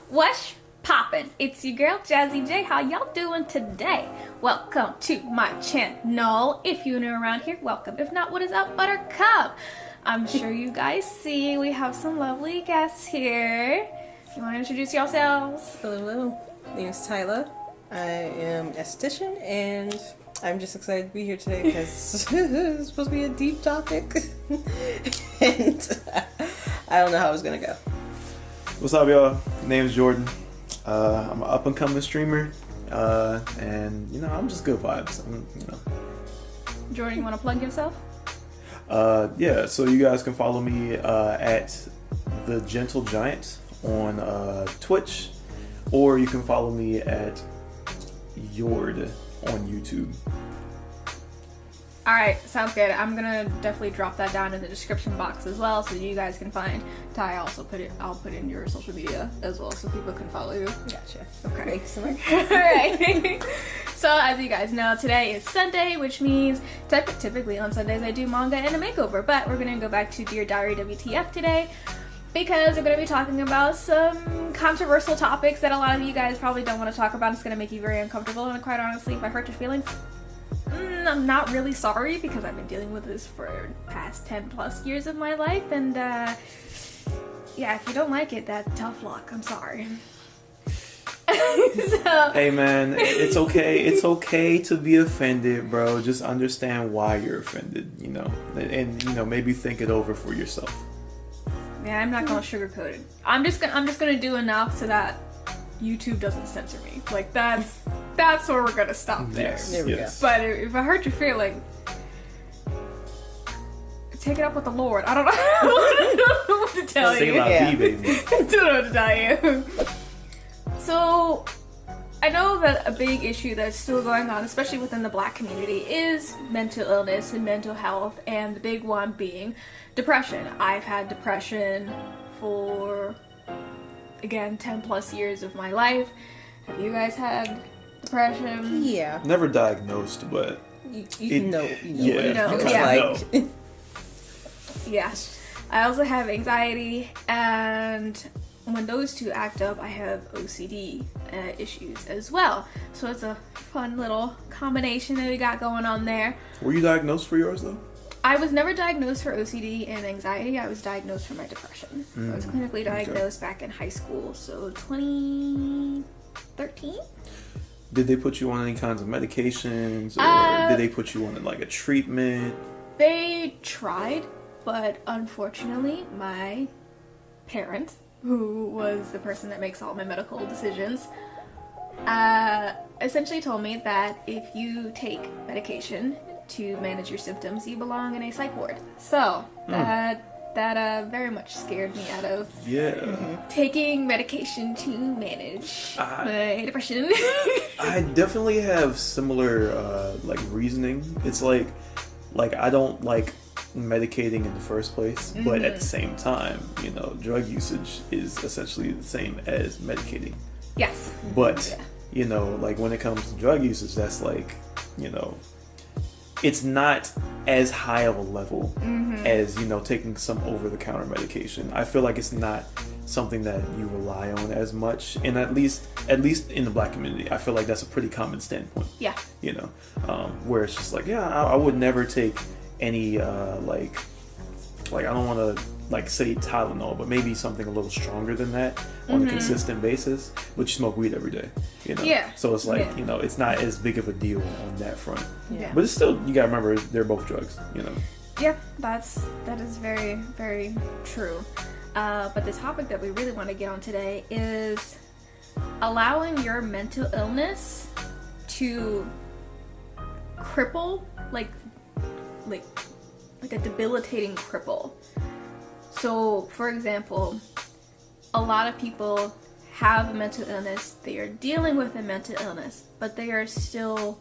What's poppin'? It's your girl Jazzy J. How y'all doing today? Welcome to my channel. If you're new around here, welcome. If not, what is up, Buttercup? I'm sure you guys see we have some lovely guests here. You want to introduce yourselves? Hello. My name is Tyila. I am an esthetician and I'm just excited to be here today because it's supposed to be a deep topic and I don't know how it's gonna go. What's up, y'all? Name's Jordan. I'm an up-and-coming streamer, and I'm just good vibes. Jordan, you want to plug yourself? Yeah. So you guys can follow me at Thegentlegiant on Twitch, or you can follow me at Yord on YouTube. Alright, sounds good. I'm gonna definitely drop that down in the description box as well so you guys can find. Ty, I'll put in your social media as well so people can follow you. Gotcha. Okay. Thanks so much. Alright. So as you guys know, today is Sunday, which means typically on Sundays I do manga and a makeover, but we're gonna go back to Dear Diary WTF today because we're gonna be talking about some controversial topics that a lot of you guys probably don't want to talk about. It's gonna make you very uncomfortable, and quite honestly, if I hurt your feelings, I'm not really sorry because I've been dealing with this for the past 10 plus years of my life, and yeah, if you don't like it, that's tough luck. I'm sorry. So, Hey man, it's okay. It's okay to be offended, bro. Just understand why you're offended, and maybe think it over for yourself. yeah, I'm not gonna sugarcoat it. I'm just gonna do enough so that YouTube doesn't censor me. Like that's where we're gonna stop there. Yes, There we yes. But if I hurt your feeling, take it up with the Lord. I don't know what to tell Say you. la Yeah. vie, baby. I don't know what to tell you. So, I know that a big issue that's still going on, especially within the Black community, is mental illness and mental health, and the big one being depression. I've had depression for, again, 10 plus years of my life. Have you guys had depression? Yeah. Never diagnosed, but You know yeah, what it know, feels yeah. like. Yeah. I also have anxiety, and when those two act up, I have OCD issues as well. So it's a fun little combination that we got going on there. Were you diagnosed for yours though? I was never diagnosed for OCD and anxiety. I was diagnosed for my depression. I was clinically diagnosed back in high school, so 2013? Did they put you on any kinds of medications, or did they put you on like a treatment? They tried, but unfortunately, my parent, who was the person that makes all my medical decisions, essentially told me that if you take medication to manage your symptoms, you belong in a psych ward. So that very much scared me out of taking medication to manage my depression. I definitely have similar reasoning. It's like I don't like medicating in the first place, but at the same time, drug usage is essentially the same as medicating. Yes. But when it comes to drug usage, that's it's not as high of a level as taking some over-the-counter medication. I feel like it's not something that you rely on as much, and at least in the Black community, I feel like that's a pretty common standpoint. Yeah. Where it's just I would never take any I don't want to say Tylenol, but maybe something a little stronger than that on a consistent basis. But you smoke weed every day, Yeah. So it's it's not as big of a deal on that front. Yeah. But it's still, you gotta remember, they're both drugs. Yeah, that is very, very true. But the topic that we really want to get on today is allowing your mental illness to cripple, like a debilitating cripple. So, for example, a lot of people have a mental illness, they are dealing with a mental illness, but they are still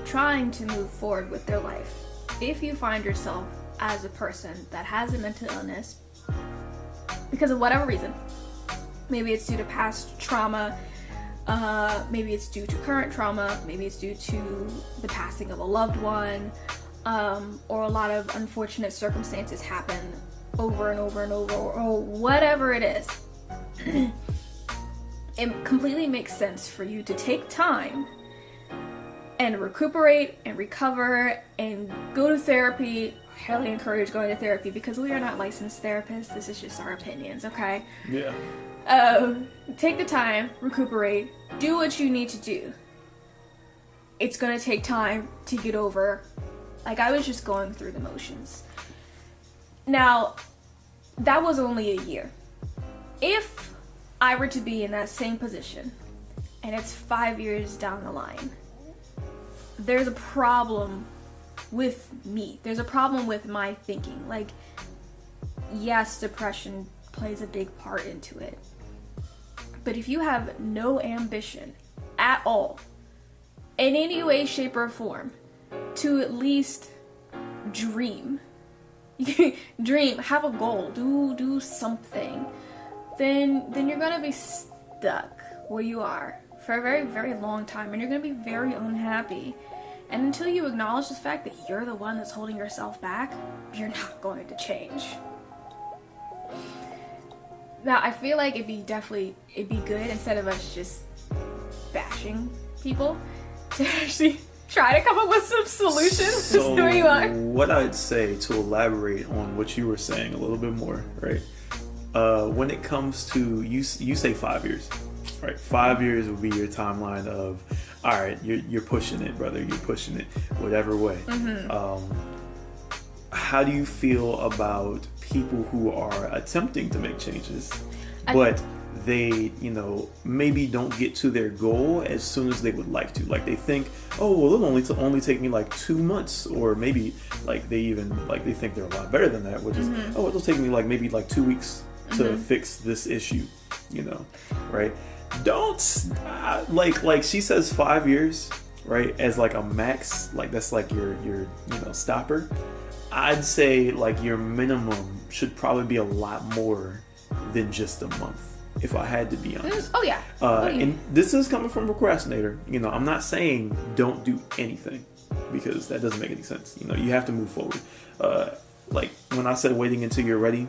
trying to move forward with their life. If you find yourself as a person that has a mental illness, because of whatever reason, maybe it's due to past trauma, maybe it's due to current trauma, maybe it's due to the passing of a loved one, or a lot of unfortunate circumstances happen over and over and over, or whatever it is. it completely makes sense for you to take time and recuperate and recover and go to therapy. I highly encourage going to therapy because we are not licensed therapists. This is just our opinions, okay? Yeah. Take the time, recuperate, do what you need to do. It's gonna take time to get over. Like, I was just going through the motions. Now, that was only a year. If I were to be in that same position, and it's 5 years down the line, there's a problem with me. There's a problem with my thinking. Like, yes, depression plays a big part into it. But if you have no ambition at all, in any way, shape, or form, to at least dream, have a goal, do something, then you're gonna be stuck where you are for a very, very long time, and you're gonna be very unhappy. And until you acknowledge the fact that you're the one that's holding yourself back, you're not going to change. Now, I feel like it'd be good, instead of us just bashing people, to actually try to come up with some solutions. So Where you are. what I'd say, to elaborate on what you were saying a little bit more, right? When it comes to, you say 5 years, right? 5 years would be your timeline of, all right, you're pushing it, brother. You're pushing it, whatever way. Mm-hmm. How do you feel about people who are attempting to make changes, but they, maybe don't get to their goal as soon as they would like to? Like, they think, oh, well, it'll only take me like 2 months, or maybe like they think they're a lot better than that, which is, oh, it'll take me like maybe like 2 weeks to fix this issue, right? Don't like she says 5 years, right, as like a max, like that's like your stopper. I'd say like your minimum should probably be a lot more than just a month, if I had to be honest. Oh yeah. And this is coming from a procrastinator. I'm not saying don't do anything, because that doesn't make any sense. You have to move forward. Like when I said waiting until you're ready,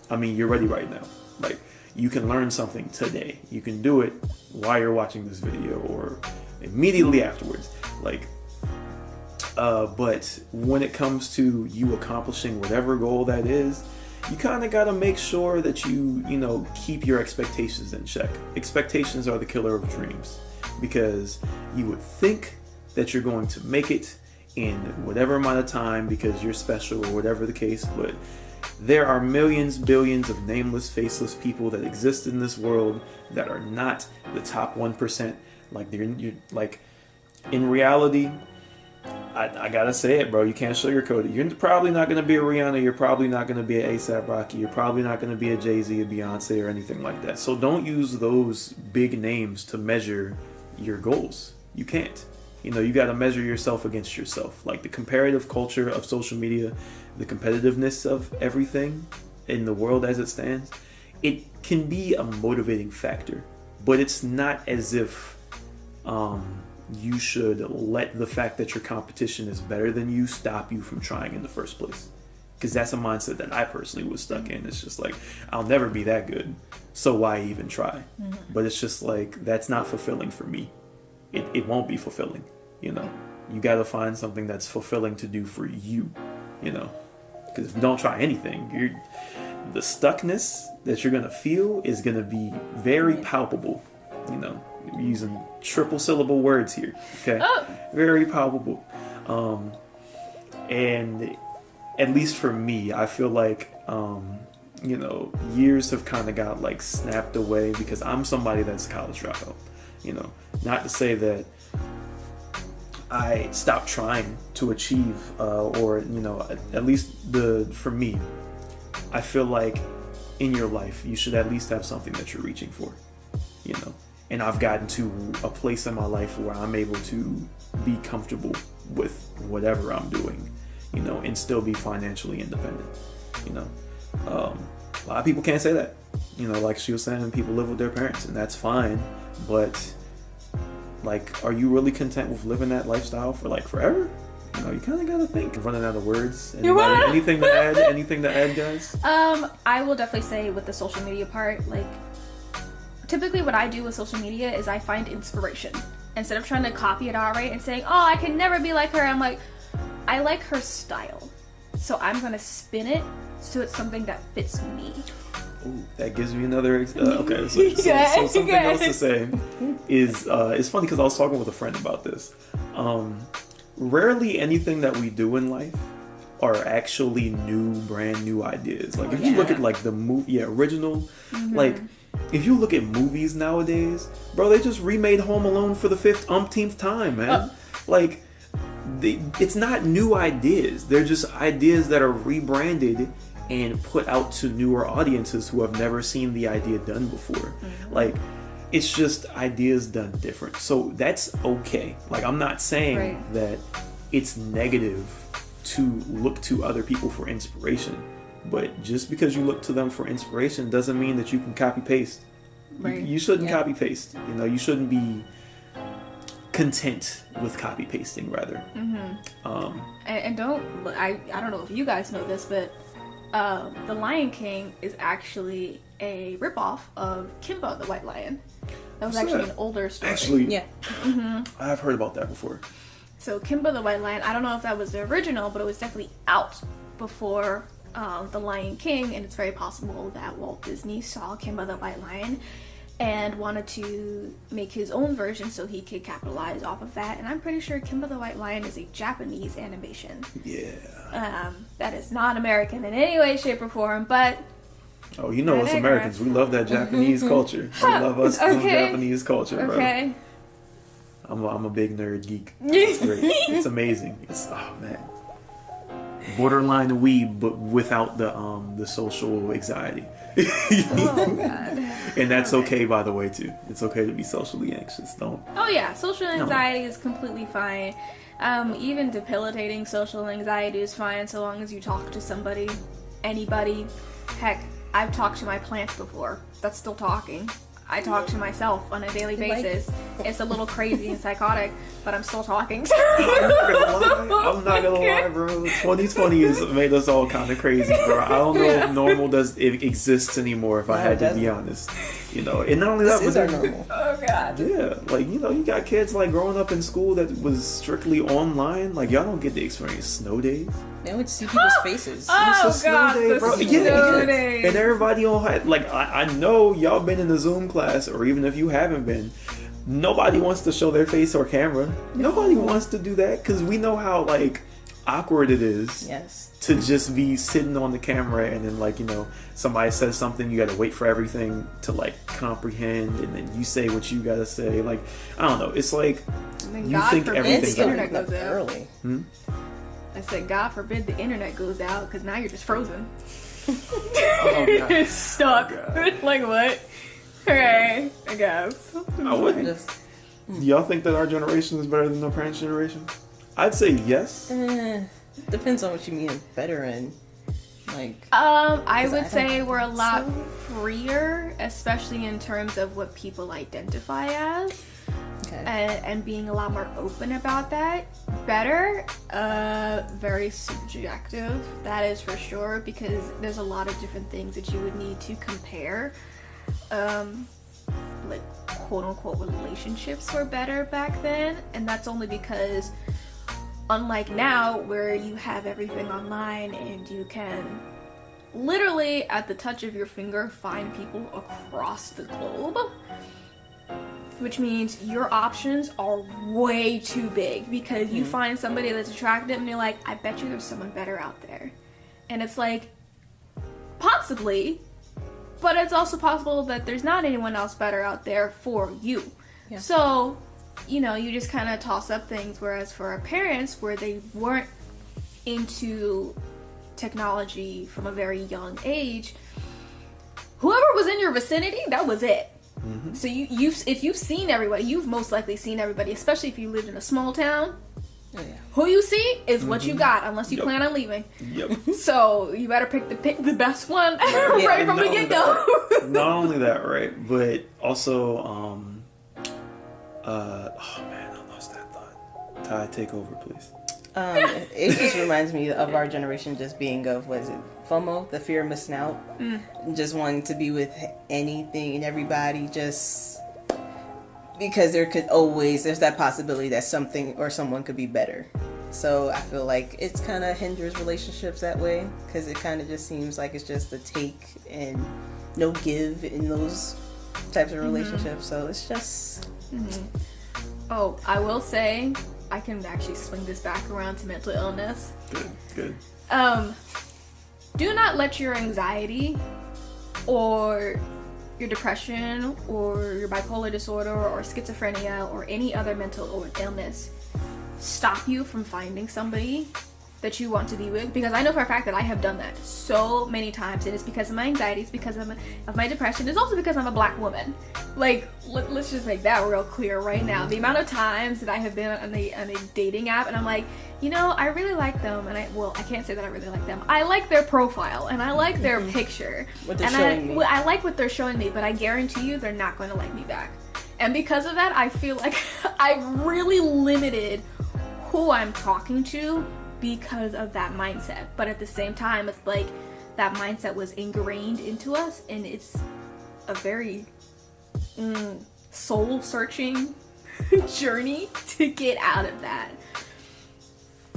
I mean you're ready right now. Like, you can learn something today. You can do it while you're watching this video or immediately afterwards. Like, but when it comes to you accomplishing whatever goal that is, you kind of got to make sure that you keep your expectations in check. Expectations are the killer of dreams, because you would think that you're going to make it in whatever amount of time because you're special or whatever the case, but there are millions, billions of nameless, faceless people that exist in this world that are not the top 1%. Like, you're like, in reality, I gotta say it, bro. You can't sugarcoat it. You're probably not gonna be a Rihanna. You're probably not gonna be an A$AP Rocky. You're probably not gonna be a Jay-Z, a Beyonce, or anything like that. So don't use those big names to measure your goals. You can't. You got to measure yourself against yourself. Like, the comparative culture of social media, the competitiveness of everything in the world as it stands, it can be a motivating factor, but it's not as if you should let the fact that your competition is better than you stop you from trying in the first place. Because that's a mindset that I personally was stuck in. It's just like, I'll never be that good, so why even try? But it's just like, that's not fulfilling for me. It won't be fulfilling. You got to find something that's fulfilling to do for you, because if you don't try anything, the stuckness that you're going to feel is going to be very palpable. Using triple syllable words here. Okay. Oh. Very palpable. And at least for me, I feel like, years have kind of got like snapped away because I'm somebody that's a college dropout. Not to say that I stopped trying to achieve, or at least for me, I feel like in your life you should at least have something that you're reaching for, and I've gotten to a place in my life where I'm able to be comfortable with whatever I'm doing, and still be financially independent. A lot of people can't say that, like she was saying, people live with their parents, and that's fine, but like, are you really content with living that lifestyle for like forever? You kind of gotta think. I'm running out of words. Anything to add? Anything to add, guys? I will definitely say with the social media part, like, typically what I do with social media is I find inspiration. Instead of trying to copy it outright and saying, oh, I can never be like her, I'm like, I like her style. So I'm going to spin it so it's something that fits me. Ooh, that gives me another. Okay, so something else to say is it's funny because I was talking with a friend about this. Rarely anything that we do in life are actually brand new ideas. Like if you look at like the movie, original, like if you look at movies nowadays, bro, they just remade Home Alone for the umpteenth time, man. Like it's not new ideas. They're just ideas that are rebranded and put out to newer audiences who have never seen the idea done before. Like, it's just ideas done different. So that's okay. Like, I'm not saying that it's negative to look to other people for inspiration. But just because you look to them for inspiration doesn't mean that you can copy paste. Right. You shouldn't copy paste. You know, you shouldn't be content with copy pasting, rather. And I don't know if you guys know this, but The Lion King is actually a ripoff of Kimba the White Lion. That was actually an older story. Actually, I've heard about that before. So Kimba the White Lion, I don't know if that was the original, but it was definitely out before The Lion King, and it's very possible that Walt Disney saw Kimba the White Lion and wanted to make his own version so he could capitalize off of that. And I'm pretty sure Kimba the White Lion is a Japanese animation. Yeah. That is not American in any way, shape, or form, but... Oh, you know us Americans, we love that Japanese culture. We love us some Japanese culture, bro. Okay. I'm a big nerd geek. It's great. It's amazing. Oh, man. Borderline weeb, but without the social anxiety. Oh God. And that's okay, by the way, too. It's okay to be socially anxious. Don't. Oh yeah, social anxiety is completely fine. Even debilitating social anxiety is fine so long as you talk to somebody, anybody. Heck, I've talked to my plants before. That's still talking. I talk to myself on a daily basis. It's a little crazy and psychotic, but I'm still talking. I'm not gonna lie, bro. 2020 has made us all kind of crazy, bro. I don't know if normal exists anymore, if I had to be honest. You know, and not only that, but normal. Oh God. Yeah, like, you know, you got kids like growing up in school that was strictly online. Like, y'all don't get to experience snow days. They would see people's faces. Oh God, the snow days. And everybody on I know y'all been in a Zoom class, or even if you haven't been, nobody wants to show their face or camera. Nobody wants to do that because we know how like awkward it is. Yes. To just be sitting on the camera and then like, you know, somebody says something, you gotta wait for everything to like comprehend, and then you say what you gotta say. Like, I don't know. It's like you God think everything's the internet goes out early. I said, God forbid the internet goes out, because now you're just frozen. Oh, God. You're stuck. Oh, like what? Okay, I guess. I wouldn't. Do y'all think that our generation is better than our parents' generation? I'd say yes. Depends on what you mean better in. Like, I would say we're a lot freer, especially in terms of what people identify as. Okay. And being a lot more open about that. Better, very subjective, that is for sure, because there's a lot of different things that you would need to compare. Like, quote-unquote relationships were better back then, and that's only because unlike now, where you have everything online and you can literally at the touch of your finger find people across the globe, which means your options are way too big, because you find somebody that's attractive and you're like, I bet you there's someone better out there. And it's like, possibly, but it's also possible that there's not anyone else better out there for you. Yeah. So, you know, you just kind of toss up things, whereas for our parents, where they weren't into technology from a very young age, whoever was in your vicinity, that was it. Mm-hmm. So if you've seen everybody, you've most likely seen everybody, especially if you lived in a small town. Oh, yeah. Who you see is what you got, unless you plan on leaving. Yep. So you better pick the best one right from the get-go. Not only that, right, but also, oh man, I lost that thought. Ty, take over, please. It just reminds me of our generation just being of, what is it, FOMO, the fear of missing out. Just wanting to be with anything and everybody, just because there's that possibility that something or someone could be better. So I feel like it's kind of hinders relationships that way, because it kind of just seems like it's just a take and no give in those types of relationships. So it's just... Oh, I will say, I can actually swing this back around to mental illness. Good. Do not let your anxiety or your depression or your bipolar disorder or schizophrenia or any other mental illness stop you from finding somebody that you want to be with, because I know for a fact that I have done that so many times, and it's because of my anxiety, it's because of my depression, it's also because I'm a black woman. Like, let's just make that real clear right now. The amount of times that I have been on a dating app and I'm like, you know, I really like them, and I can't say that I really like them. I like their profile and I like their picture, what they're showing me. I like what they're showing me, but I guarantee you they're not going to like me back. And because of that, I feel like I've really limited who I'm talking to because of that mindset. But at the same time, it's like that mindset was ingrained into us, and it's a very soul-searching journey to get out of that.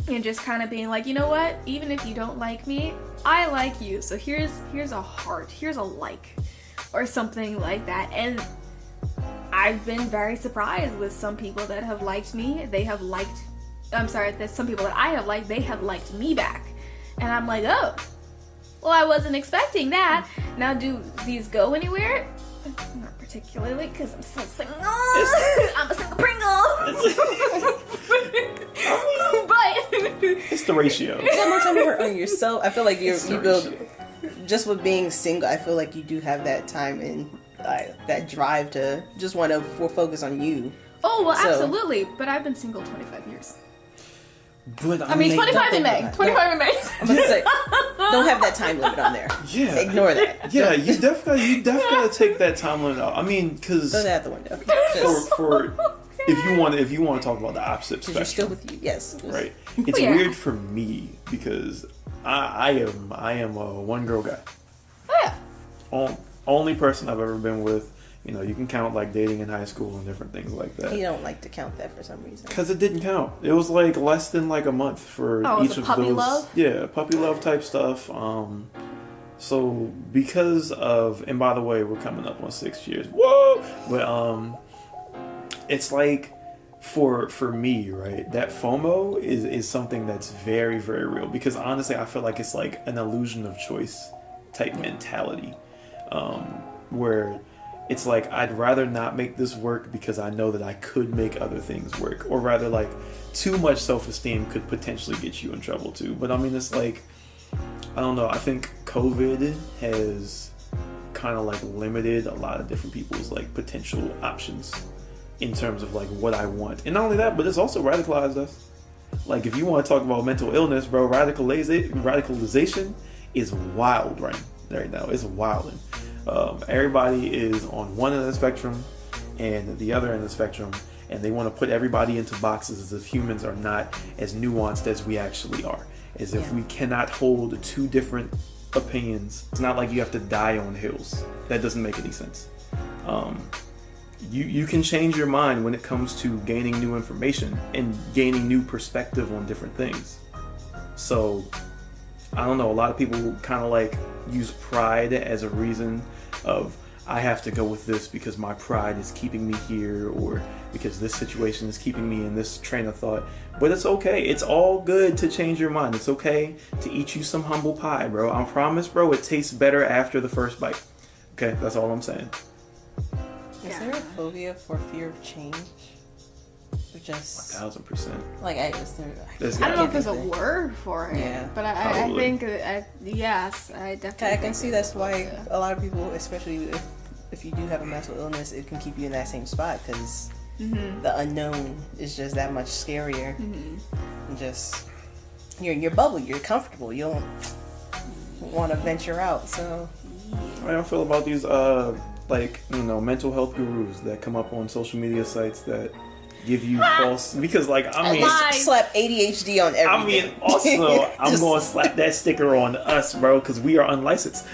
And just kind of being like, you know what? Even if you don't like me, I like you. So here's a heart, here's a like, or something like that. And I've been very surprised with some people that have liked me. There's some people that I have liked, they have liked me back. And I'm like, oh, well, I wasn't expecting that. Now, do these go anywhere? Not particularly, because I'm still single. I'm a single Pringle. But It's the ratio. That much time you work on yourself. I feel like you build, ratio. just with being single, I feel like you do have that time and that drive to just want to focus on you. oh, well, So- absolutely. But I've been single 25 years. But I mean, 25 in May. that. 25 in May. I'm gonna say, don't have that time limit on there. Yeah. Ignore that. Yeah, you definitely gotta take that time limit out. I mean, because Throw that out the window. for if you want to talk about the opposite Because you're still spectrum, with you. Yes. right? It's Yeah. weird for me because I am a one girl guy. Oh, yeah. Only person I've ever been with. You know, you can count like dating in high school and different things like that. You don't like to count that for some reason. Because it didn't count. It was like less than like a month for Oh, each it's a of puppy those. love? Yeah, puppy love type stuff. So because of, and by the way, we're coming up on 6 years. Whoa! But it's like for me, right? That FOMO is something that's very, very real. Because honestly, I feel like it's like an illusion of choice type mentality, where it's like, I'd rather not make this work because I know that I could make other things work. Or rather, like, too much self-esteem could potentially get you in trouble too. But I mean, it's like, I don't know, I think COVID has kind of like limited a lot of different people's like potential options in terms of like what I want. And not only that, but it's also radicalized us. Like, if you want to talk about mental illness, bro, radicalization is wild right now. It's wilding. Everybody is on one end of the spectrum and the other end of the spectrum, and they want to put everybody into boxes as if humans are not as nuanced as we actually are, as if we cannot hold two different opinions. It's not like you have to die on hills. That doesn't make any sense. You can change your mind when it comes to gaining new information and gaining new perspective on different things. So I don't know, a lot of people kind of like use pride as a reason of, I have to go with this because my pride is keeping me here, or because this situation is keeping me in this train of thought. But it's okay. It's all good to change your mind. It's okay to eat you some humble pie, bro. I promise, bro, it tastes better after the first bite. Okay, that's all I'm saying. Is there a phobia for fear of change? Or just 1000%. like I don't know if there's a word for it, Yeah, but I think yes, I definitely. I can see that's why a lot of people, especially if you do have a mental illness, it can keep you in that same spot because the unknown is just that much scarier. And just you're in your bubble, you're comfortable, you don't want to venture out. So I don't feel about these like, you know, mental health gurus that come up on social media sites that give you false, because like I mean, slap ADHD on everything. I mean, also I'm going to slap that sticker on us, bro, because we are unlicensed.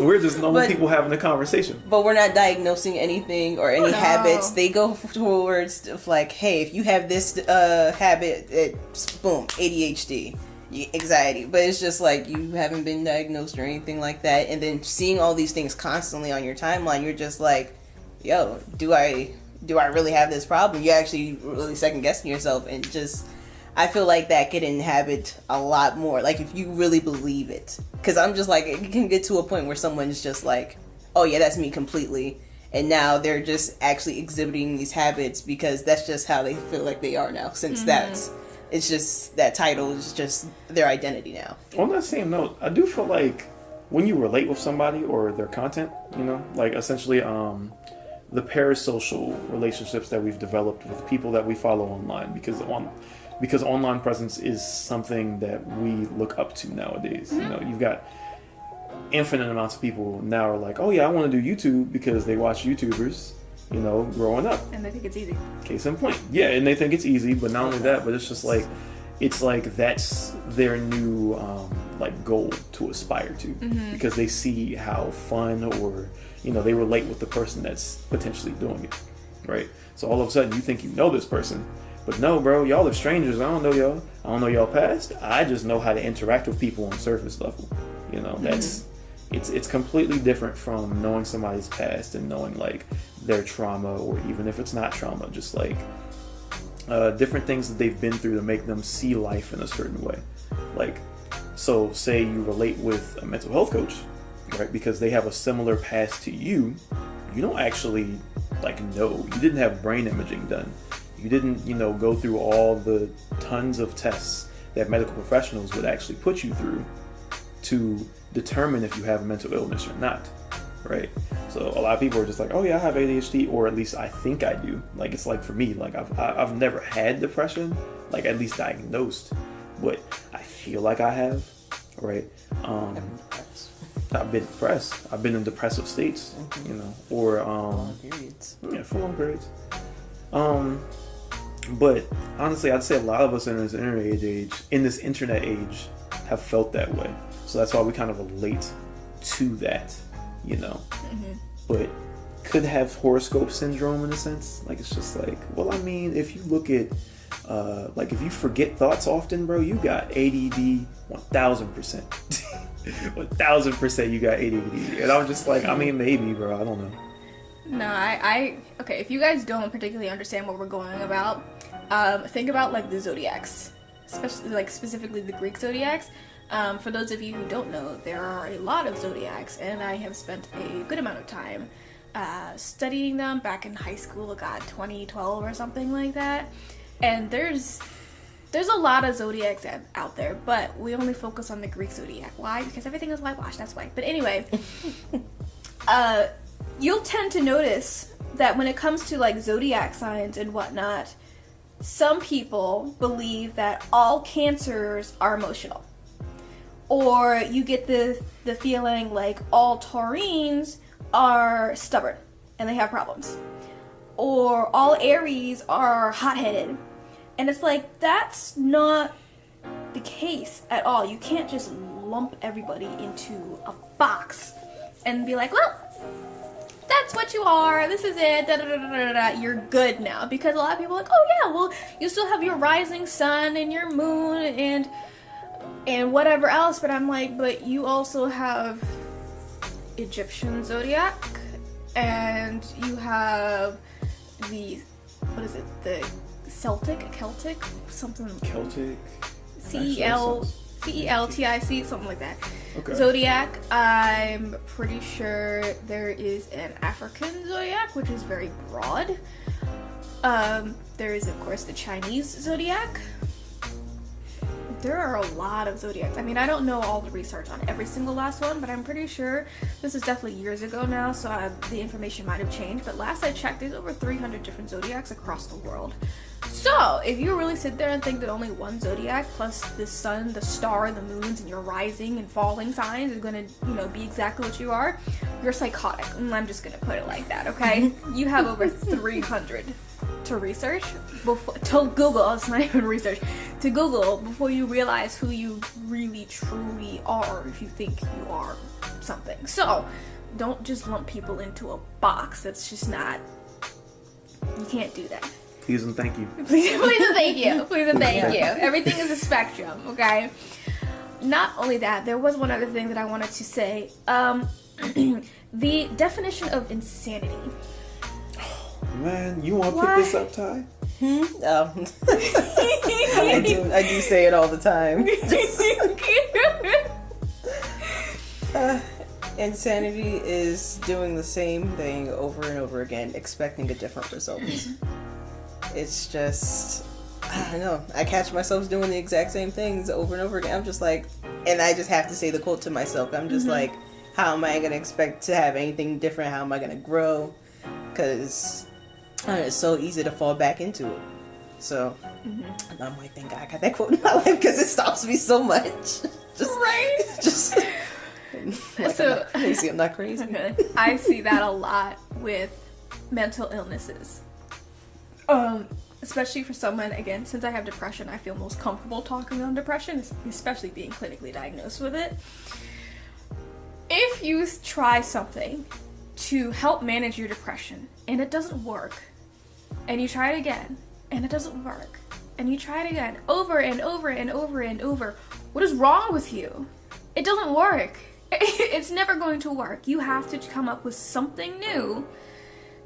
We're just normal people having a conversation. But we're not diagnosing anything or any habits. They go towards like, hey, if you have this habit, it's boom, ADHD, anxiety. But it's just like you haven't been diagnosed or anything like that, and then seeing all these things constantly on your timeline, you're just like, yo, do I really have this problem? You actually really second guessing yourself, and just, I feel like that could inhabit a lot more. Like if you really believe it, because I'm just like, it can get to a point where someone's just like, oh yeah, that's me completely, and now they're just actually exhibiting these habits because that's just how they feel like they are now. Since it's just that title is just their identity now. On that same note, I do feel like when you relate with somebody or their content, you know, like essentially the parasocial relationships that we've developed with people that we follow online, because online presence is something that we look up to nowadays. You know, you've got infinite amounts of people now are like, oh yeah, I want to do YouTube because they watch YouTubers, you know, growing up. And they think it's easy. Case in point. Yeah, and they think it's easy, but not only that, but it's just like, it's like that's their new like goal to aspire to, because they see how fun, or you know, they relate with the person that's potentially doing it, right? So all of a sudden you think you know this person, but no, bro, y'all are strangers. I don't know y'all. I don't know y'all past. I just know how to interact with people on surface level. You know, that's it's completely different from knowing somebody's past and knowing like their trauma, or even if it's not trauma, just like different things that they've been through to make them see life in a certain way. Like, so say you relate with a mental health coach, right? Because they have a similar past to you. You don't actually like know. You didn't have brain imaging done. You didn't, you know, go through all the tons of tests that medical professionals would actually put you through to determine if you have a mental illness or not, right? So a lot of people are just like, oh yeah, I have ADHD, or at least I think I do. Like, it's like for me, like I've never had depression, like at least diagnosed, but I feel like I have, right? I've been depressed. I've been in depressive states, you know, or periods. Yeah, for long periods. But honestly, I'd say a lot of us in this internet age have felt that way. So that's why we kind of relate to that, you know. But could have horoscope syndrome in a sense. Like, it's just like, well, I mean, if you look at like if you forget thoughts often, bro, you got ADD 1000%. 1000% you got ADD. And I'm just like, I mean, maybe, bro, I don't know. No, I okay, if you guys don't particularly understand what we're going about, think about like the zodiacs, especially like specifically the Greek zodiacs. For those of you who don't know, there are a lot of zodiacs, and I have spent a good amount of time studying them back in high school, 2012 or something like that. And there's a lot of zodiacs out there, but we only focus on the Greek zodiac. Why? Because everything is whitewashed, that's why. But anyway, you'll tend to notice that when it comes to like zodiac signs and whatnot, some people believe that all Cancers are emotional. Or you get the feeling like all Taurines are stubborn and they have problems. Or all Aries are hot-headed. And it's like, that's not the case at all. You can't just lump everybody into a box and be like, well, that's what you are, this is it, da, da, da, da, da, you're good now. Because a lot of people are like, oh yeah, well, you still have your rising sun and your moon and whatever else. But I'm like, but you also have Egyptian zodiac, and you have the, what is it, the Celtic, something, Celtic, CELTIC, something like that. Okay. Zodiac, I'm pretty sure there is an African zodiac, which is very broad. There is, of course, the Chinese zodiac. There are a lot of zodiacs. I mean, I don't know all the research on every single last one, but I'm pretty sure this is definitely years ago now, so the information might have changed. But last I checked, there's over 300 different zodiacs across the world. So, if you really sit there and think that only one zodiac plus the sun, the star, the moons, and your rising and falling signs is going to, be exactly what you are, you're psychotic. And I'm just going to put it like that, okay? You have over 300 to research, to Google, it's not even research, to Google before you realize who you really truly are if you think you are something. So, don't just lump people into a box. That's just not, you can't do that. Please and thank you. Please and thank you. Please and thank you. Everything is a spectrum, okay? Not only that, there was one other thing that I wanted to say. The definition of insanity. Man, you want to pick this up, Ty? I do say it all the time. Insanity is doing the same thing over and over again, expecting a different result. It's just, I don't know. I catch myself doing the exact same things over and over again. I'm just like, and I just have to say the quote to myself. I'm just like, how am I going to expect to have anything different? How am I going to grow? Because it's so easy to fall back into it. So, and I'm like, thank God I got that quote in my life because it stops me so much. Just like, So, I'm not crazy. I see that a lot with mental illnesses. Especially for someone, again, since I have depression, I feel most comfortable talking on depression, especially being clinically diagnosed with it. If you try something to help manage your depression and it doesn't work, and you try it again and it doesn't work, and you try it again over and over and over and over, what is wrong with you? It doesn't work. It's never going to work. You have to come up with something new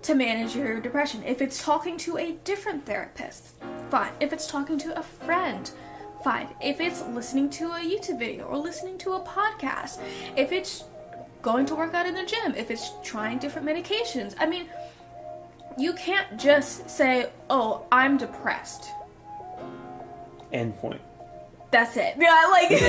to manage your depression. If it's talking to a different therapist, fine. If it's talking to a friend, fine. If it's listening to a YouTube video or listening to a podcast, if it's going to work out in the gym, if it's trying different medications. I mean, you can't just say, oh, I'm depressed. End point. That's it. Yeah, like, that's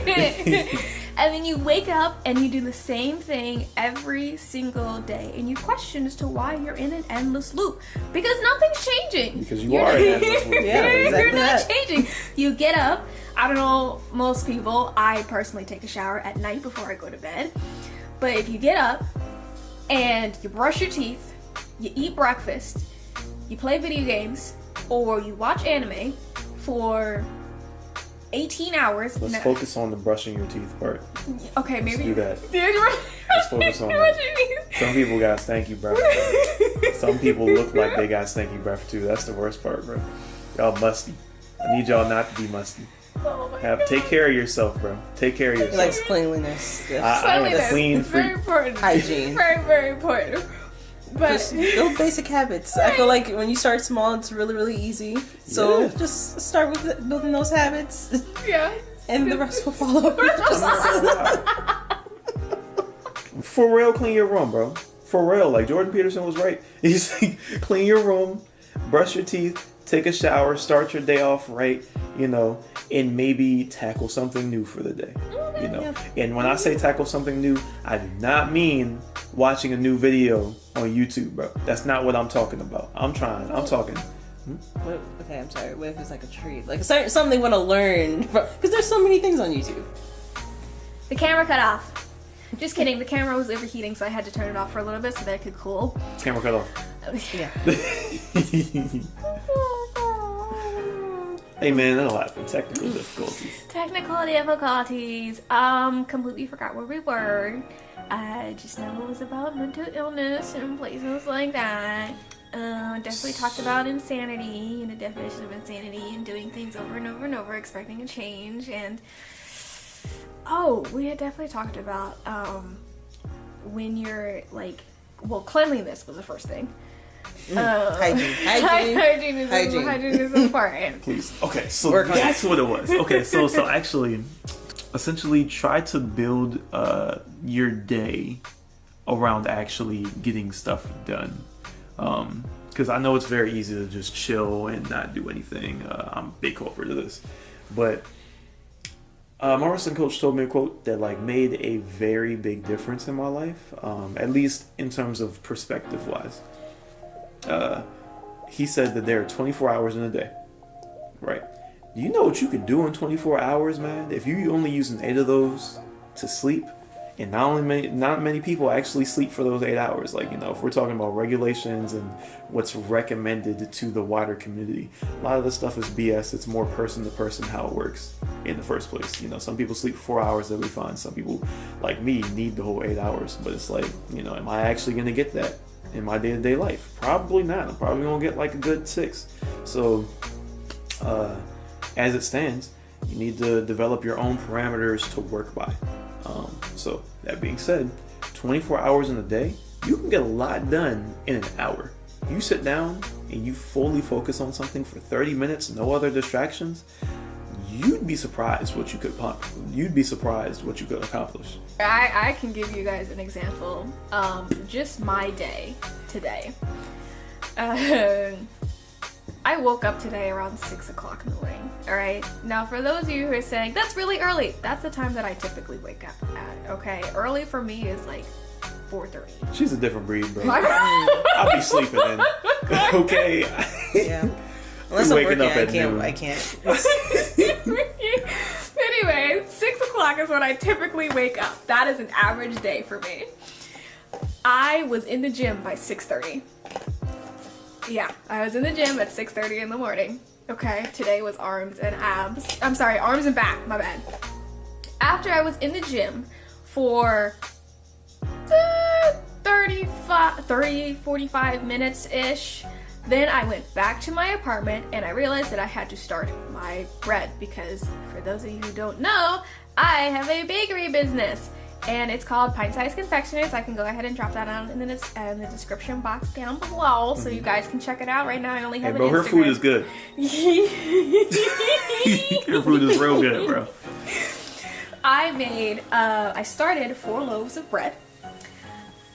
it. And then you wake up and you do the same thing every single day, and you question as to why you're in an endless loop. Because nothing's changing. Because you are in an endless loop. Yeah, exactly. You're not changing. You get up. I don't know, most people, I personally take a shower at night before I go to bed. But if you get up and you brush your teeth, you eat breakfast, you play video games, or you watch anime for 18 hours. Let's focus on the brushing your teeth part. Okay, maybe. Let's do that. Let's focus on that. Some people got stanky breath. Some people look like they got stanky breath too. That's the worst part, bro. Y'all musty. I need y'all not to be musty. Oh my God. Take care of yourself, bro. Take care of yourself. He likes cleanliness. I am a clean It's very freak. important. Hygiene. Very, very important. But Just build basic habits. I feel like when you start small, it's really, really easy. So Yeah. just start with building those habits, yeah. and the rest will follow. For real, clean your room, bro. For real, like Jordan Peterson was right. He's like, clean your room, brush your teeth, take a shower, start your day off right, and maybe tackle something new for the day, And when I say tackle something new, I do not mean watching a new video on YouTube, bro. That's not what I'm talking about. I'm talking. Okay, I'm sorry. What if it's like a treat? Like something they want to learn? Because there's so many things on YouTube. The camera cut off. Just kidding. The camera was overheating, so I had to turn it off for a little bit so that it could cool. Camera cut off. Yeah. Hey man, that'll happen. Technical difficulties. Technical difficulties. Completely forgot where we were. I just know it was about mental illness and places like that. Definitely talked about insanity and the definition of insanity and doing things over and over and over, expecting a change. And we had definitely talked about when you're like, cleanliness was the first thing. Hygiene is important. Please. Okay, so that's what it was. Okay, so actually, essentially, try to build your day around actually getting stuff done. Because I know it's very easy to just chill and not do anything. I'm a big culprit of this, but my wrestling coach told me a quote that made a very big difference in my life. At least in terms of perspective wise. He said that there are 24 hours in a day, right? Do you know what you can do in 24 hours, man? If you're only using 8 of those to sleep And not many people actually sleep for those 8 hours. Like, you know, if we're talking about regulations and what's recommended to the wider community, a lot of this stuff is BS. It's more person to person how it works in the first place. You know, some people sleep 4 hours, they'll be fine. Some people, like me, need the whole 8 hours. But it's like, you know, am I actually going to get that in my day-to-day life? Probably not. I'm probably going to get like a good 6. So, as it stands, you need to develop your own parameters to work by. So that being said, 24 hours in a day, you can get a lot done in an hour. You sit down and you fully focus on something for 30 minutes, no other distractions, you'd be surprised what you could accomplish. I can give you guys an example. Just my day today. I woke up today around 6 o'clock in the morning. Alright? Now, for those of you who are saying, that's really early, that's the time that I typically wake up at, okay? Early for me is like 4:30. She's a different breed, bro. I'll be sleeping in. Okay? Yeah. Unless I'm waking working, up at noon. I can't. Anyway, 6 o'clock is when I typically wake up. That is an average day for me. I was in the gym by 6:30. Yeah, I was in the gym at 6:30 in the morning. Okay, today was arms and abs. I'm sorry, arms and back, my bad. After I was in the gym for 45 minutes-ish, then I went back to my apartment and I realized that I had to start my bread because, for those of you who don't know, I have a bakery business. And it's called Pint Size Confectioners. I can go ahead and drop that down in the description box down below, so you guys can check it out. Right now, I only have an Instagram. Her food is good. Her food is real good, bro. I started 4 loaves of bread.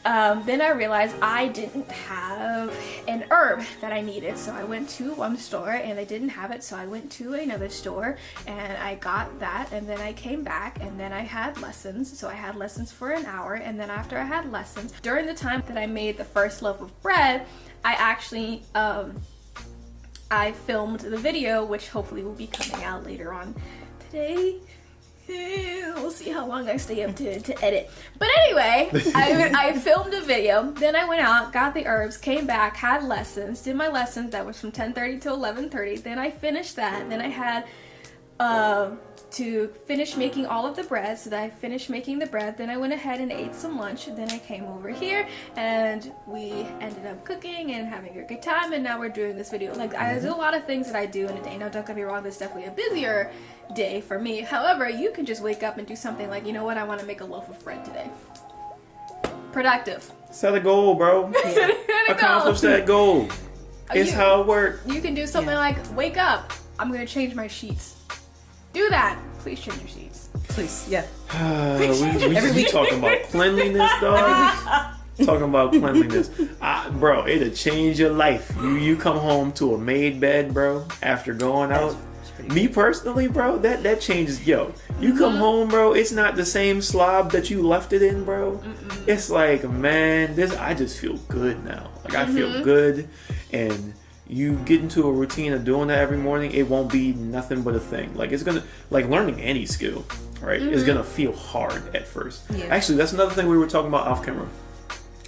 Then I realized I didn't have an herb that I needed, so I went to one store and they didn't have it, so I went to another store and I got that, and then I came back and then I had lessons, so I had lessons for an hour, and then after I had lessons, during the time that I made the first loaf of bread, I actually I filmed the video, which hopefully will be coming out later on today. We'll see how long I stay up to edit. But anyway, I filmed a video, then I went out, got the herbs, came back, had lessons, did my lessons, that was from 10:30 to 11:30, then I finished that, then I had to finish making all of the bread, so that I finished making the bread, then I went ahead and ate some lunch, then I came over here, and we ended up cooking and having a good time, and now we're doing this video. Like, there's a lot of things that I do in a day. Now, don't get me wrong, this is definitely a busier day for me. However, you can just wake up and do something like, you know what, I want to make a loaf of bread today. Productive. Set a goal, bro. Accomplish that goal. It's how it works. You can do something like, wake up, I'm going to change my sheets. Do that. Please change your sheets. Please, yeah. we talking about cleanliness, though. Talking about cleanliness. Bro, it'll change your life. You come home to a made bed, bro, after going out. Me personally, bro, that changes. Yo, you come home, bro, it's not the same slob that you left it in, bro. Mm-mm. It's like, man, I just feel good now. Like, I feel good, and you get into a routine of doing that every morning, it won't be nothing but a thing. Like, it's gonna, like, learning any skill, right, is gonna feel hard at first. Yeah. Actually, that's another thing we were talking about off camera.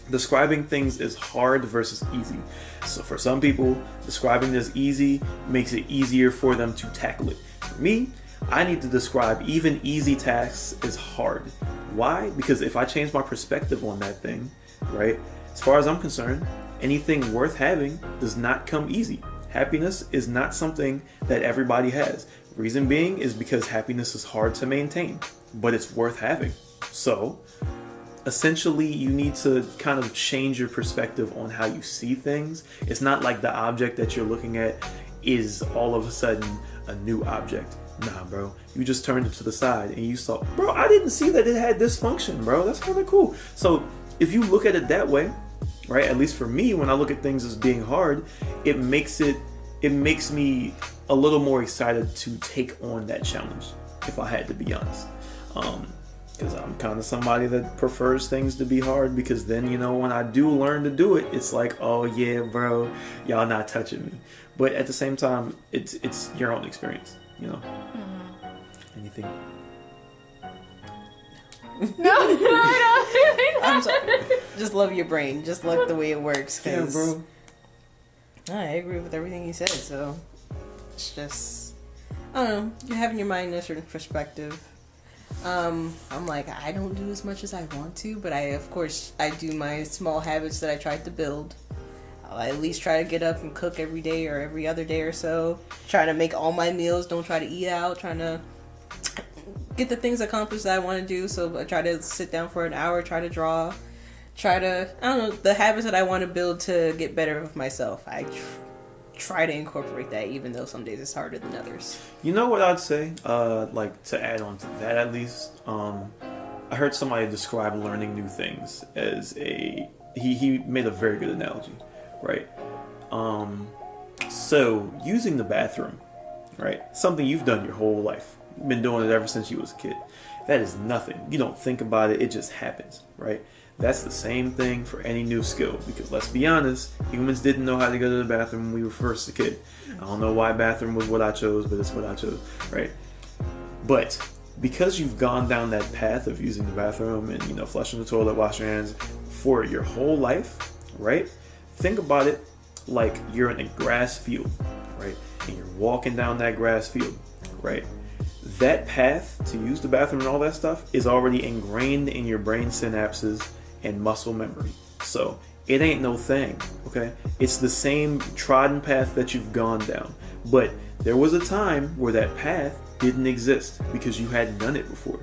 Describing things is hard versus easy. So for some people, describing it as easy makes it easier for them to tackle it. For me, I need to describe even easy tasks as hard. Why? Because if I change my perspective on that thing, right, as far as I'm concerned, anything worth having does not come easy. Happiness is not something that everybody has. Reason being is because happiness is hard to maintain, but it's worth having. So, essentially, you need to kind of change your perspective on how you see things. It's not like the object that you're looking at is all of a sudden a new object. Nah, bro. You just turned it to the side and you saw, bro, I didn't see that it had this function, bro. That's kind of cool. So, if you look at it that way, right, at least for me, when I look at things as being hard, it makes me a little more excited to take on that challenge, if I had to be honest. Because I'm kind of somebody that prefers things to be hard, because then, you know, when I do learn to do it, it's like, oh yeah, bro, y'all not touching me. But at the same time, it's your own experience, you know. Anything? No. I'm sorry. Just love your brain. Just love the way it works. Yeah, bro. I agree with everything you said. So it's just, I don't know. You're having your mind in a certain perspective. I'm like, I don't do as much as I want to, but I do my small habits that I tried to build. I'll at least try to get up and cook every day or every other day or so. Try to make all my meals. Don't try to eat out. Trying to get the things accomplished that I want to do. So I try to sit down for an hour, try to draw, I don't know, the habits that I want to build to get better with myself. I try to incorporate that, even though some days it's harder than others. You know what I'd say? Like, to add on to that at least, I heard somebody describe learning new things as he made a very good analogy, right? So using the bathroom, right? Something you've done your whole life. You've been doing it ever since you was a kid. That is nothing. You don't think about it. It just happens, right? That's the same thing for any new skill, because let's be honest, humans didn't know how to go to the bathroom when we were first a kid. I don't know why bathroom was what I chose, but it's what I chose, right? But because you've gone down that path of using the bathroom and, you know, flushing the toilet, washing your hands for your whole life, right? Think about it like you're in a grass field, right? And you're walking down that grass field, right? That path to use the bathroom and all that stuff is already ingrained in your brain synapses and muscle memory. So it ain't no thing, okay? It's the same trodden path that you've gone down. But there was a time where that path didn't exist because you hadn't done it before.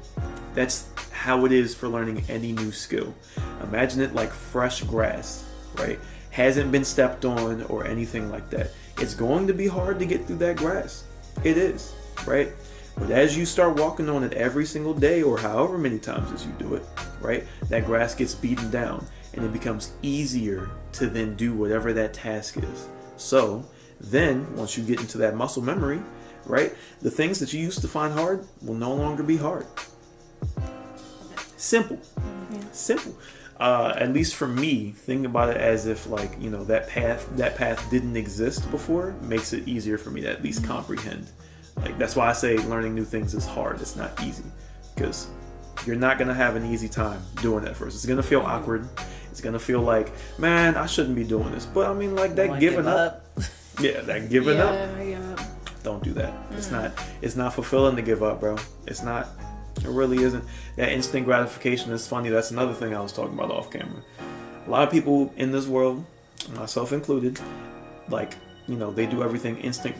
That's how it is for learning any new skill. Imagine it like fresh grass, right? Hasn't been stepped on or anything like that. It's going to be hard to get through that grass. It is, right? But as you start walking on it every single day, or however many times as you do it, right, that grass gets beaten down and it becomes easier to then do whatever that task is. So then once you get into that muscle memory, right, the things that you used to find hard will no longer be hard. Simple. Simple. At least for me, think about it as if, like, you know, that path didn't exist before makes it easier for me to at least comprehend. Like, that's why I say learning new things is hard. It's not easy, because you're not going to have an easy time doing that first. It's going to feel awkward. It's going to feel like, man, I shouldn't be doing this. But I mean, like, that giving up. Yeah, that giving up. Yeah. Don't do that. It's not fulfilling to give up, bro. It's not. It really isn't. That instant gratification is funny. That's another thing I was talking about off camera. A lot of people in this world, myself included, like, you know, they do everything instant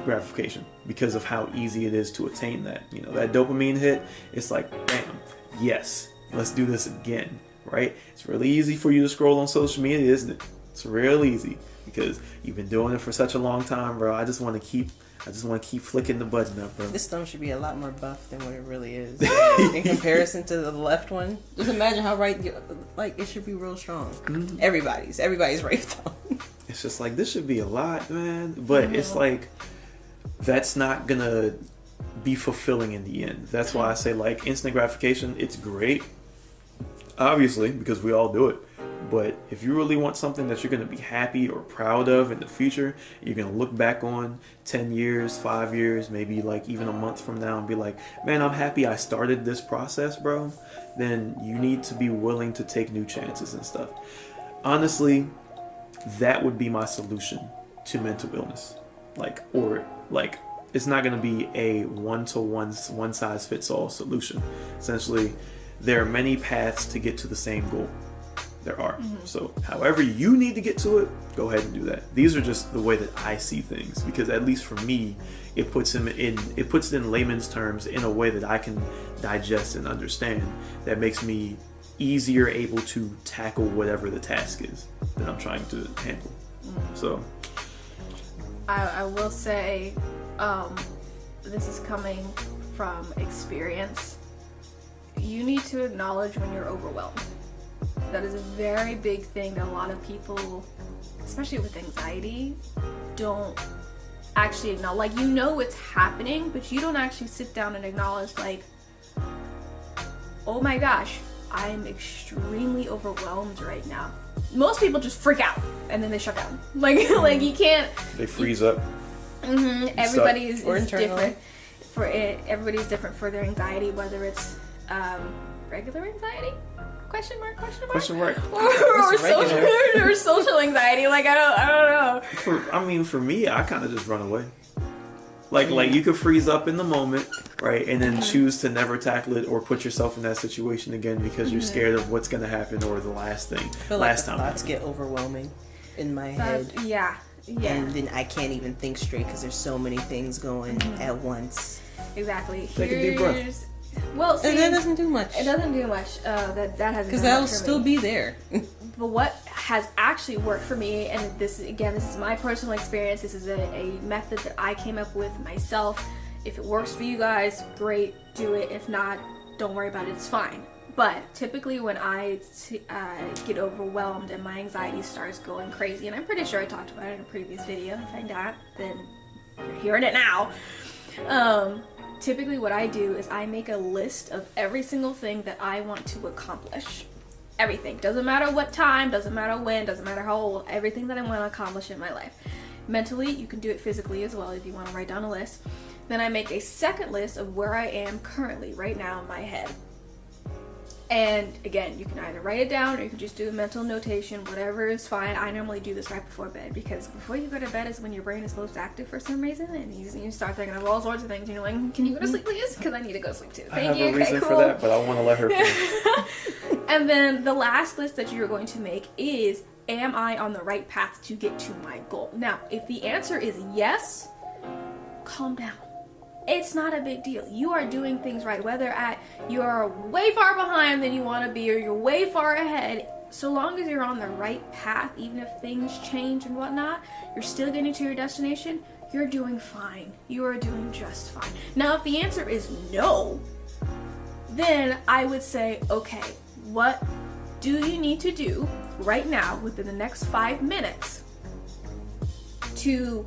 gratification because of how easy it is to attain that. You know, that dopamine hit, it's like, bam, yes, let's do this again, right? It's really easy for you to scroll on social media, isn't it? It's real easy because you've been doing it for such a long time, bro. I just want to keep flicking the button up, bro. This thumb should be a lot more buff than what it really is in comparison to the left one. Just imagine how like, it should be real strong. Mm-hmm. Everybody's right thumb. It's just like, this should be a lot, man. But it's like, that's not gonna be fulfilling in the end. That's why I say, like, instant gratification, it's great, obviously, because we all do it. But if you really want something that you're going to be happy or proud of in the future, you're going to look back on 10 years, 5 years, maybe like even a month from now and be like, man, I'm happy I started this process, bro. Then you need to be willing to take new chances and stuff. Honestly, that would be my solution to mental illness. It's not going to be a one-to-one, one-size-fits-all solution. Essentially, there are many paths to get to the same goal. There are. Mm-hmm. So however you need to get to it, go ahead and do that. These are just the way that I see things, because at least for me, it puts it in layman's terms in a way that I can digest and understand, that makes me easier able to tackle whatever the task is that I'm trying to handle. Mm-hmm. So I will say, this is coming from experience. You need to acknowledge when you're overwhelmed. That is a very big thing that a lot of people, especially with anxiety, don't actually acknowledge. Like, you know it's happening, but you don't actually sit down and acknowledge, like, oh my gosh, I'm extremely overwhelmed right now. Most people just freak out and then they shut down. Like you can't. They freeze up. Mm-hmm. Everybody is different. Everybody's different for their anxiety, whether it's regular anxiety? Question mark? Question mark. Or social anxiety? Like I don't know. For me, I kind of just run away. Like you could freeze up in the moment, right, and then choose to never tackle it or put yourself in that situation again because you're scared of what's gonna happen or the last thing. I feel last like time. thoughts get overwhelming in my head. Yeah. And then I can't even think straight because there's so many things going at once. Exactly. Take a deep breath. Well, see, And that doesn't do much. It doesn't do much. That hasn't. Because that'll still be there. But what has actually worked for me, and this is my personal experience. This is a method that I came up with myself. If it works for you guys, great, do it. If not, don't worry about it. It's fine. But typically when I get overwhelmed and my anxiety starts going crazy, and I'm pretty sure I talked about it in a previous video. If I not, then you're hearing it now. Typically what I do is I make a list of every single thing that I want to accomplish. Everything. Doesn't matter what time, doesn't matter when, doesn't matter how old, everything that I want to accomplish in my life. Mentally, you can do it physically as well if you want to write down a list. Then I make a second list of where I am currently, right now in my head. And again, you can either write it down or you can just do a mental notation, whatever is fine. I normally do this right before bed because before you go to bed is when your brain is most active for some reason, and you start thinking of all sorts of things. You're like, can you go to sleep, please? Because I need to go to sleep too. Thank you. I have a reason for that, but I want to let her finish. And then the last list that you're going to make is, am I on the right path to get to my goal? Now, if the answer is yes, calm down. It's not a big deal. You are doing things right, whether you are way far behind than you want to be or you're way far ahead. So long as you're on the right path, even if things change and whatnot, you're still getting to your destination, you're doing fine. You are doing just fine. Now, if the answer is no, then I would say, okay, what do you need to do right now within the next 5 minutes to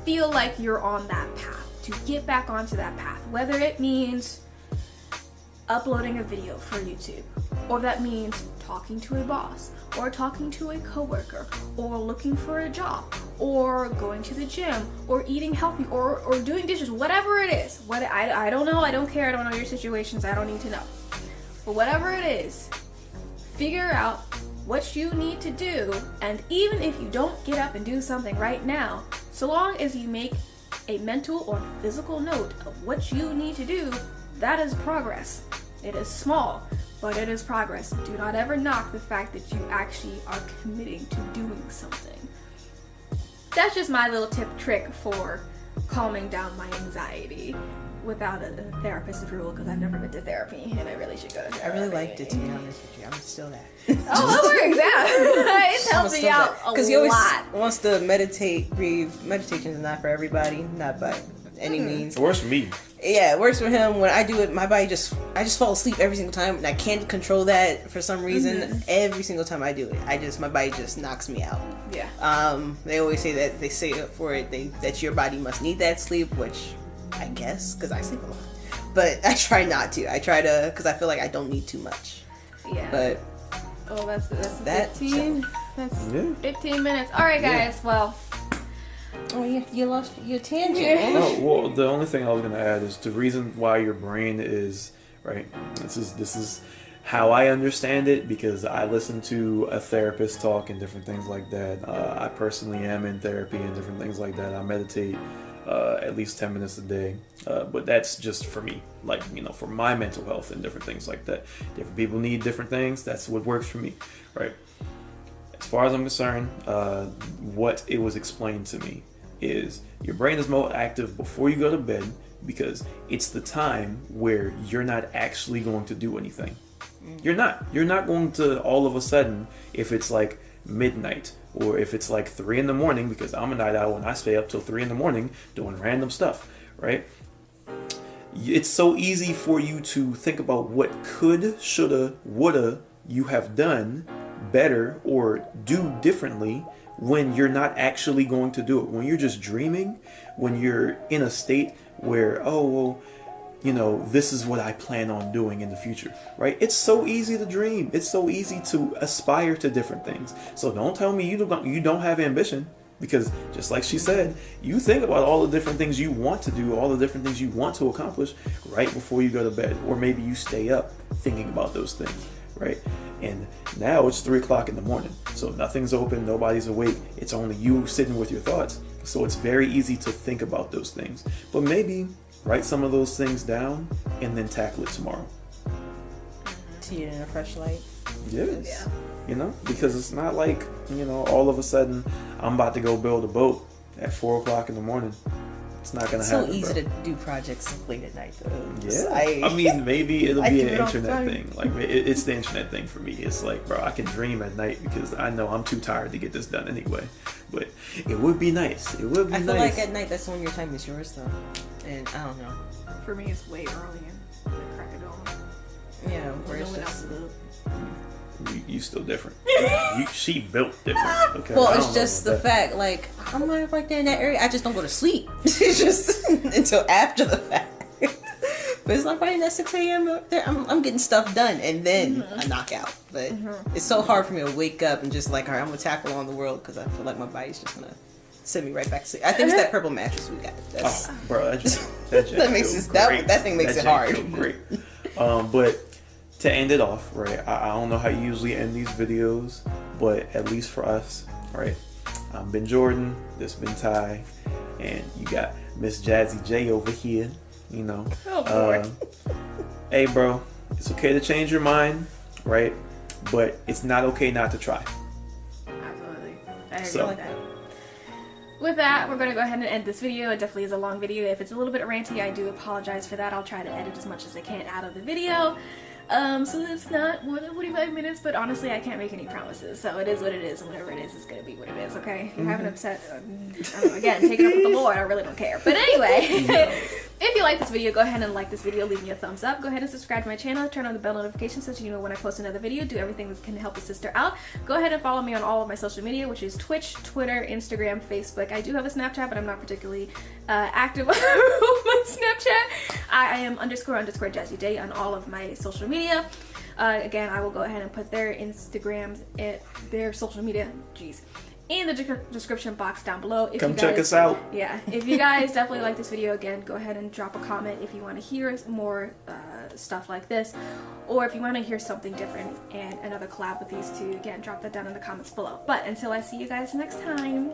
feel like you're on that path? To get back onto that path, whether it means uploading a video for YouTube, or that means talking to a boss, or talking to a coworker, or looking for a job, or going to the gym, or eating healthy, or doing dishes, whatever it is. I don't know, I don't care, I don't know your situations, I don't need to know. But whatever it is, figure out what you need to do, and even if you don't get up and do something right now, so long as you make a mental or physical note of what you need to do, that is progress. It is small, but it is progress. Do not ever knock the fact that you actually are committing to doing something. That's just my little trick for calming down my anxiety without a therapist approval, because I've never been to therapy and I really should go to therapy. I really liked it, to be honest with you. I'm still that. Oh, that works out. It's helped me out a lot. Because he always wants to meditate, breathe. Meditation is not for everybody, not by any means. It works for me. Yeah, it works for him. When I do it, my body I just fall asleep every single time, and I can't control that for some reason. Every single time I do it, my body just knocks me out. Yeah. They always say that that your body must need that sleep, which I guess, because I sleep a lot. But I try not to. I try to, because I feel like I don't need too much. Yeah. But that's that, 15. So. That's Yeah. 15 minutes. All right, guys. Yeah. Well. Oh, you lost your tangent. Yeah. Oh, well, the only thing I was going to add is the reason why your brain is, right, this is how I understand it, because I listen to a therapist talk and different things like that. I personally am in therapy and different things like that. I meditate at least 10 minutes a day, but that's just for me, like, for my mental health and different things like that. Different people need different things. That's what works for me, right? As far as I'm concerned, what it was explained to me is your brain is most active before you go to bed, because it's the time where you're not actually going to do anything. You're not going to all of a sudden, if it's like midnight or if it's like 3 a.m, because I'm a night owl and I stay up till 3 a.m. doing random stuff, right? It's so easy for you to think about what could, shoulda, woulda you have done better or do differently when you're not actually going to do it. When you're just dreaming, when you're in a state where, this is what I plan on doing in the future, right? It's so easy to dream. It's so easy to aspire to different things. So don't tell me you don't have ambition, Because just like she said, you think about all the different things you want to do, all the different things you want to accomplish right before you go to bed. Or maybe you stay up thinking about those things, right? And now it's 3 o'clock in the morning. So nothing's open, nobody's awake. It's only you sitting with your thoughts. So it's very easy to think about those things. But maybe write some of those things down and then tackle it tomorrow. See it in a fresh light. Yes. Yeah. You know, because it's not like, you know, all of a sudden I'm about to go build a boat at 4 o'clock in the morning. It's not gonna happen. So easy bro. to do projects late at night, though. Yeah. I mean, maybe it'll I be do an it all the internet time. thing. Like, it's the internet thing for me. It's like, bro, I can dream at night because I know I'm too tired to get this done anyway. But it would be nice. It would be I nice. feel like at night that's when your time is yours, though. And I don't know. For me, it's way early in the crack of dawn. Yeah, where No it's one just... else is up. You still different. She built different. Okay. Well, I it's don't know just about the that. fact, like, I'm not right there in that area. I just don't go to sleep. It's just until after the fact. But it's like right in that 6 a.m. up there, I'm getting stuff done, and then I knock out. But it's so hard for me to wake up and just like, all right, I'm gonna tackle on the world because I feel like my body's just gonna send me right back to sleep. I think it's that purple mattress we got. That's, Oh, bro, that makes feels it that great. thing makes it jank hard. feel great. But to end it off, right? I don't know how you usually end these videos, but at least for us, right? I'm Ben Jordan. This been Ty, and you got Miss Jazzy J over here. You know. Oh, boy. Hey, bro, it's okay to change your mind, right? But it's not okay not to try. Absolutely. I agree So- with that. With that, we're going to go ahead and end this video. It definitely is a long video. If it's a little bit ranty, I do apologize for that. I'll try to edit as much as I can out of the video. So it's not more than 45 minutes, but honestly, I can't make any promises. So it is what it is, and whatever it is, it's going to be what it is, okay? If you're having upset, I don't know, again, take it up with the Lord. I really don't care. But anyway, if you like this video, go ahead and like this video, leave me a thumbs up. Go ahead and subscribe to my channel, turn on the bell notification so that you know when I post another video. Do everything that can help a sister out. Go ahead and follow me on all of my social media, which is Twitch, Twitter, Instagram, Facebook. I do have a Snapchat, but I'm not particularly active on my Snapchat. I am __ Jazzy J on all of my social media. Again, I will go ahead and put their Instagrams and their social media, in the description box down below. If Come you guys, check us out. Yeah, if you guys definitely like this video, again, go ahead and drop a comment if you want to hear more stuff like this, or if you want to hear something different and another collab with these two. Again, drop that down in the comments below. But until I see you guys next time,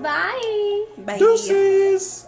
bye. Bye. Deuces.